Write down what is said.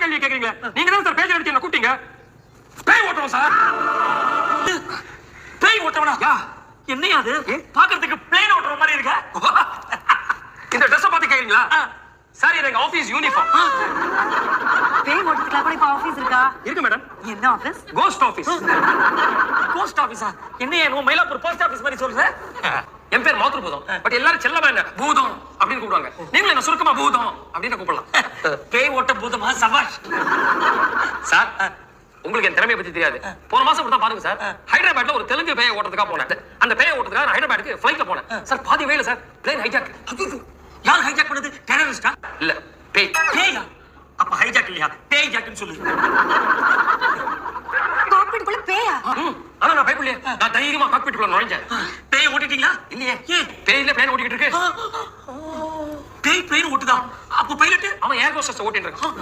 கேள்வி கேக்குறீங்க? நீங்க தான் சார் பேஜ் அடிச்சு என்ன கூப்பிட்டீங்க. பேய் ஓட்டுறோம் சார். பேய் ஓட்டவனா? யா, என்னையா அது? பாக்குறதுக்கு பிளேன் ஓட்டுற மாதிரி இருக்க. இந்த ட்ரெஸ் பார்த்து கேக்குறீங்களா? சார் இது எங்க ஆபீஸ் யூனிஃபார்ம். பேய் ஓட்டத்துக்குலாம் கூட இப்ப ஆபீஸ் இருக்கா? இருக்கு மேடம். என்ன ஆபீஸ்? Ghost office. போஸ்ட் ஆபீஸா? என்னையா என்னமோ மயிலாப்பூர் போஸ்ட் ஆபீஸ் மாதிரி சொல்ற? என் பேர் மாத்ரு பூதம். பட் எல்லாரும் செல்லமா என்ன பூதம் அப்படின்னு கூப்பிடுவாங்க. நீங்களும் என்ன சுருக்கமா பூதம் அப்படின்னு கூப்பிடலாம். பேய் ஓட்ட பூதமா? சபாஷ். சார் உங்களுக்கு என் திறமையை பத்தி தெரியாது. போன மாசம் கூட பாருங்க சார், ஹைதராபாத்ல ஒரு தெலுங்கு பேயை ஓட்டத்துக்காக போனேன். அந்த பேயை ஓட்டத்துக்காக நான் ஹைதராபாத்துக்கு ஃளைட்ல போனேன். சார் பாதி வேல சார் பிளேன் ஹைஜாக். யார் ஹைஜாக் பண்ணது? டெரரிஸ்டா? இல்ல பேய். பேயா? அப்ப ஹைஜாக் இல்லையா, பேய் ஜாக்னு சொல்லு. காக்பிட்குள்ள பேயா? ஆனா நான் பயப்படலையே. நான் தைரியமா காக்பிட்டுக்குள்ள நுழைஞ்சேன். பேய் ஓட்டிட்டீங்களா? இல்லையே. ஏன்? பேயில பிளேன் ஓட்டிக்கிட்டு இருக்கு. பேய் பிளேன் ஓட்டுதா? அப்ப பைலட் அவன் ஏர் ஹோஸ்டஸ் ஓட்டிட்டு இருக்கான்.